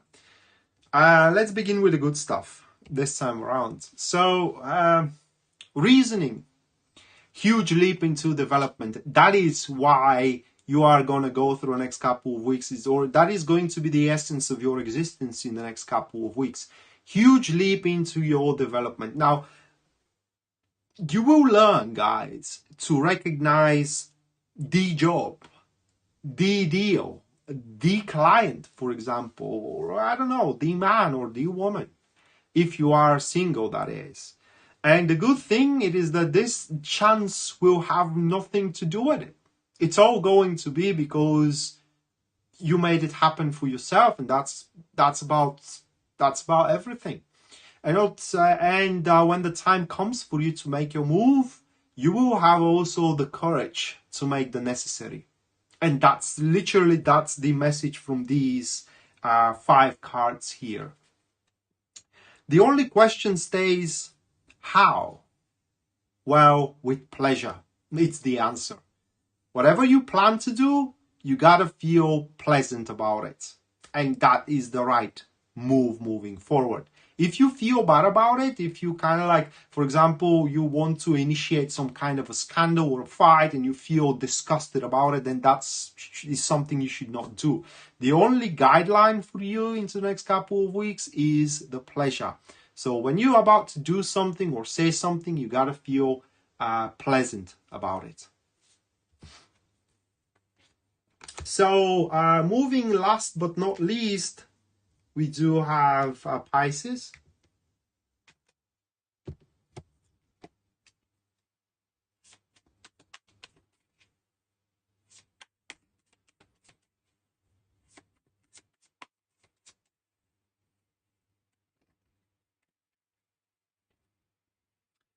right, let's begin with the good stuff this time around. So reasoning, huge leap into development. That is why you are going to go through the next couple of weeks, or that is going to be the essence of your existence in the next couple of weeks. Huge leap into your development. Now, you will learn, guys, to recognize the job, the deal, the client, for example, or I don't know, the man or the woman, if you are single, that is. And the good thing it is that this chance will have nothing to do with it. It's all going to be because you made it happen for yourself, and that's about everything. And when the time comes for you to make your move, you will have also the courage to make the necessary. And that's the message from these 5 cards here. The only question stays, how? Well, with pleasure. It's the answer. Whatever you plan to do, you gotta feel pleasant about it. And that is the right move moving forward. If you feel bad about it, if you kind of like, for example, you want to initiate some kind of a scandal or a fight and you feel disgusted about it, then that's is something you should not do. The only guideline for you into the next couple of weeks is the pleasure. So when you're about to do something or say something, you got to feel pleasant about it. So moving last but not least, we do have Pisces.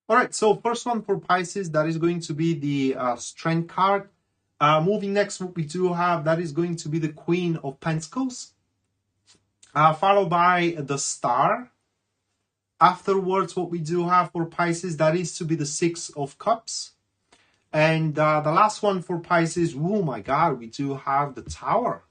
All right, so first one for Pisces, that is going to be the Strength card. Moving next, what we do have, that is going to be the Queen of Pentacles, followed by the Star. Afterwards, what we do have for Pisces, that is to be the Six of Cups. And the last one for Pisces, oh my God, we do have the Tower.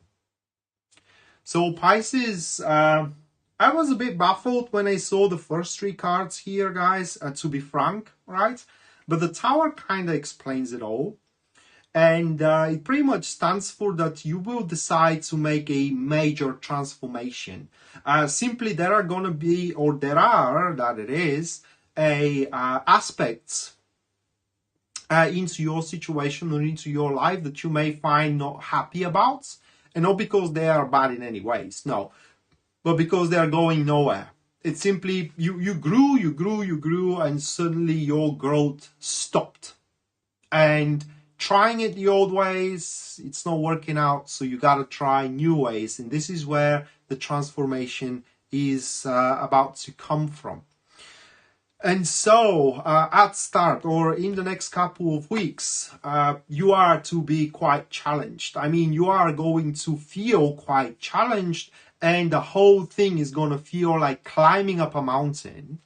So Pisces, I was a bit baffled when I saw the first three cards here, guys, to be frank, right? But the Tower kind of explains it all. And it pretty much stands for that you will decide to make a major transformation. Simply, there are going to be, or there are, that it is, aspects into your situation or into your life that you may find not happy about. And not because they are bad in any ways, no. But because they are going nowhere. It's simply, you grew, and suddenly your growth stopped. And trying it the old ways, it's not working out, so you got to try new ways. And this is where the transformation is about to come from. And so at start or in the next couple of weeks, you are to be quite challenged. I mean, you are going to feel quite challenged, and the whole thing is going to feel like climbing up a mountain.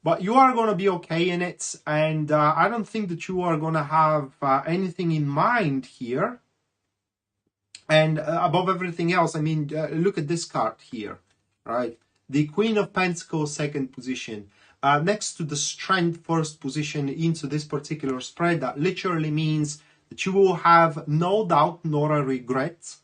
But you are going to be okay in it, and I don't think that you are going to have anything in mind here. And above everything else, I mean, look at this card here, right? The Queen of Pentacles, second position, next to the Strength, first position into this particular spread. That literally means that you will have no doubt nor a regret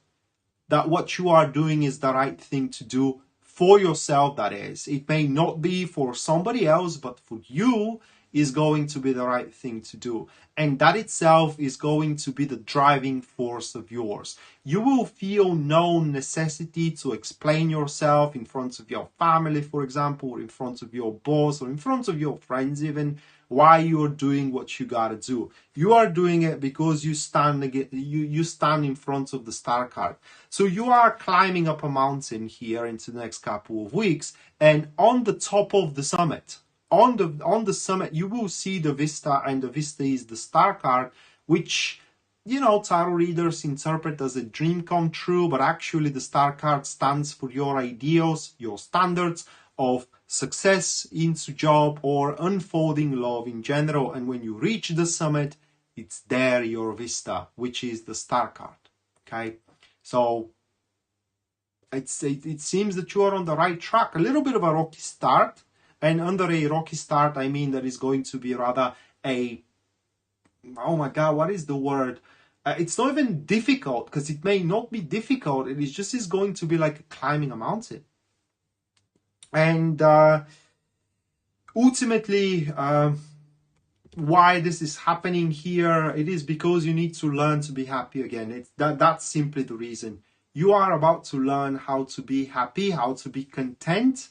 that what you are doing is the right thing to do. For yourself, that is. It may not be for somebody else, but for you is going to be the right thing to do. And that itself is going to be the driving force of yours. You will feel no necessity to explain yourself in front of your family, for example, or in front of your boss, or in front of your friends even, why you're doing what you gotta do. You are doing it because you stand in front of the Star card. So you are climbing up a mountain here into the next couple of weeks, and on the top of the summit, on the summit, you will see the Vista, and the Vista is the Star card, which, you know, tarot readers interpret as a dream come true, but actually the Star card stands for your ideals, your standards of success into job or unfolding love in general. And when you reach the summit, it's there your Vista, which is the Star card. Okay, so it seems that you are on the right track. A little bit of a rocky start, and under a rocky start, I mean that is going to be rather a, oh my God, what is the word? It's not even difficult, because it may not be difficult. It is going to be like climbing a mountain. And ultimately, why this is happening here, it is because you need to learn to be happy again. That's simply the reason. You are about to learn how to be happy, how to be content,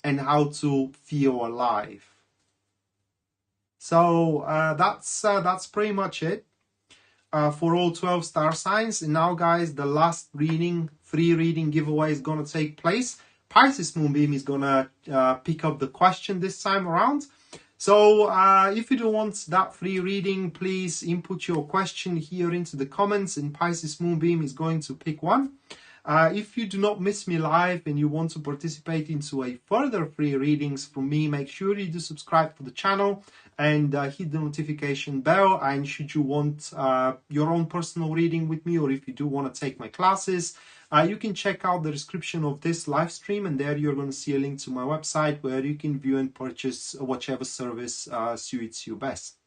and how to feel alive. So that's pretty much it for all 12 star signs. And now, guys, the last reading, free reading giveaway is going to take place. Pisces Moonbeam is going to pick up the question this time around. So if you do want that free reading, please input your question here into the comments, and Pisces Moonbeam is going to pick one. If you do not miss me live and you want to participate into a further free readings from me, make sure you do subscribe to the channel and hit the notification bell. And should you want your own personal reading with me, or if you do want to take my classes, you can check out the description of this live stream, and there you're going to see a link to my website where you can view and purchase whichever service suits you best.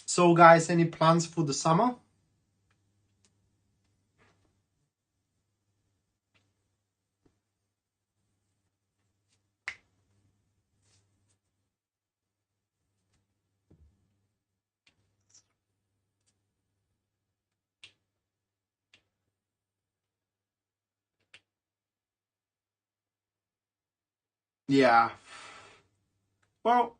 So guys, any plans for the summer? Yeah. Well,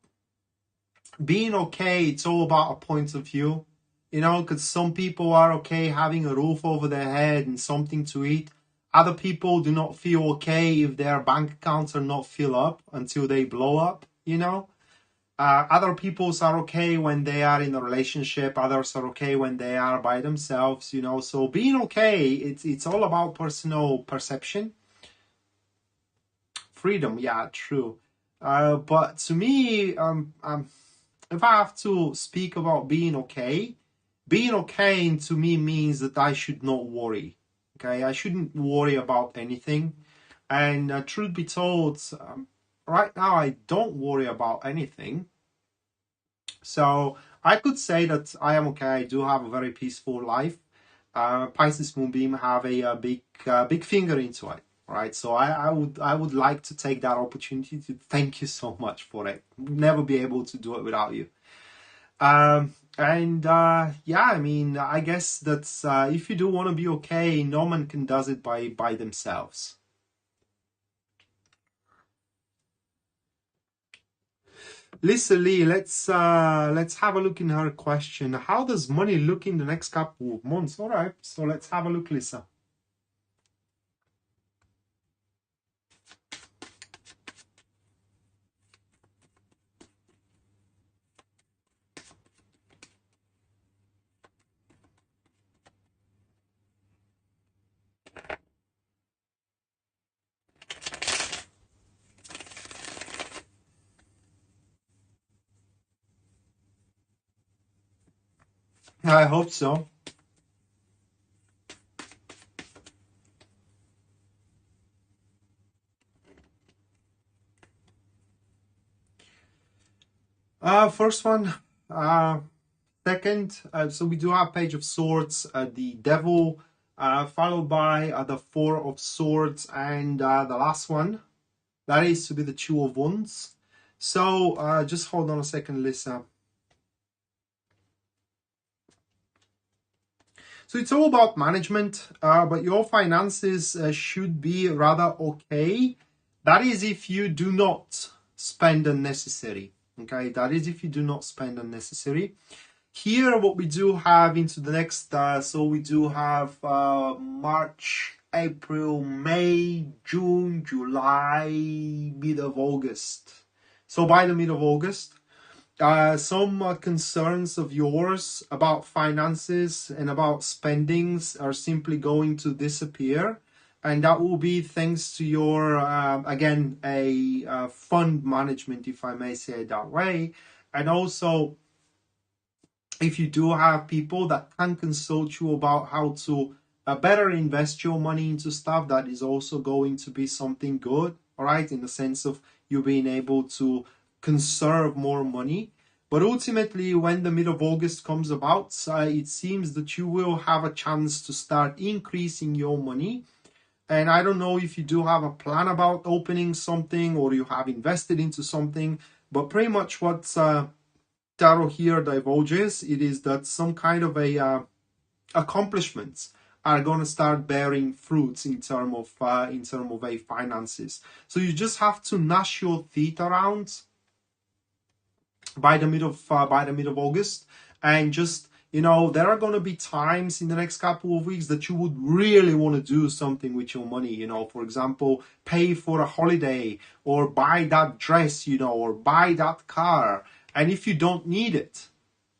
being okay, it's all about a point of view, you know, because some people are okay having a roof over their head and something to eat. Other people do not feel okay if their bank accounts are not filled up until they blow up, you know. Other people are okay when they are in a relationship. Others are okay when they are by themselves, you know. So being okay, it's all about personal perception. Freedom, yeah, true. But to me, if I have to speak about being okay to me means that I should not worry. Okay, I shouldn't worry about anything. And truth be told, right now I don't worry about anything. So I could say that I am okay. I do have a very peaceful life. Pisces Moonbeam have a big finger into it. Right, so I would like to take that opportunity to thank you so much for it. Never be able to do it without you. Yeah, I mean, I guess that's if you do want to be okay, no one can does it by themselves. Lisa Lee, let's have a look in her question. How does money look in the next couple of months? All right, so let's have a look, Lisa. I hope so. First one, second. So we do have Page of Swords, the Devil, followed by the Four of Swords, and the last one, that is to be the Two of Wands. So just hold on a second, Lisa. So it's all about management, but your finances should be rather okay. That is if you do not spend unnecessary. Okay, that is if you do not spend unnecessary. Here, what we do have into the next, so we do have March, April, May, June, July, mid of August. So by the mid of August, some concerns of yours about finances and about spendings are simply going to disappear. And that will be thanks to your, again, a fund management, if I may say it that way. And also, if you do have people that can consult you about how to better invest your money into stuff, that is also going to be something good, all right, in the sense of you being able to conserve more money. But ultimately, when the middle of August comes about, it seems that you will have a chance to start increasing your money. And I don't know if you do have a plan about opening something or you have invested into something, but pretty much what Tarot here divulges, it is that some kind of a accomplishments are going to start bearing fruits in terms of a finances. So you just have to gnash your teeth around by the middle of August, and just, you know, there are going to be times in the next couple of weeks that you would really want to do something with your money, you know, for example, pay for a holiday or buy that dress, you know, or buy that car. And if you don't need it,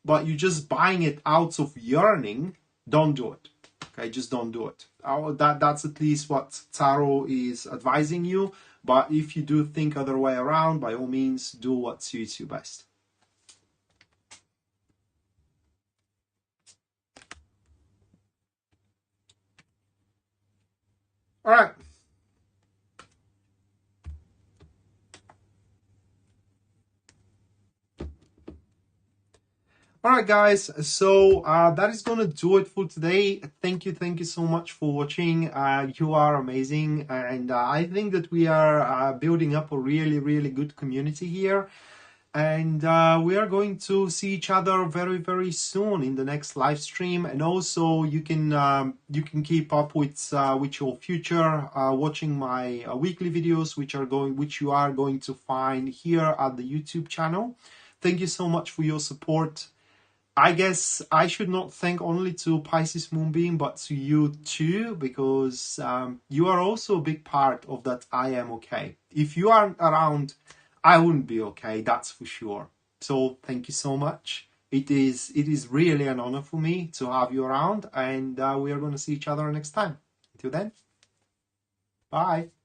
but you're just buying it out of yearning, don't do it. Okay, just don't do it. That's at least what Tarot is advising you. But if you do think other way around, by all means, do what suits you best. All right. All right, guys. So that is going to do it for today. Thank you so much for watching. You are amazing. And I think that we are building up a really good community here. And we are going to see each other very soon in the next live stream. And also you can keep up with your future watching my weekly videos, which you are going to find here at the YouTube channel. Thank you so much for your support. I guess I should not thank only to Pisces Moonbeam, but to you too, because you are also a big part of that I am okay. If you aren't around, I wouldn't be okay, that's for sure. So thank you so much. It is really an honor for me to have you around, and we are going to see each other next time. Until then, bye.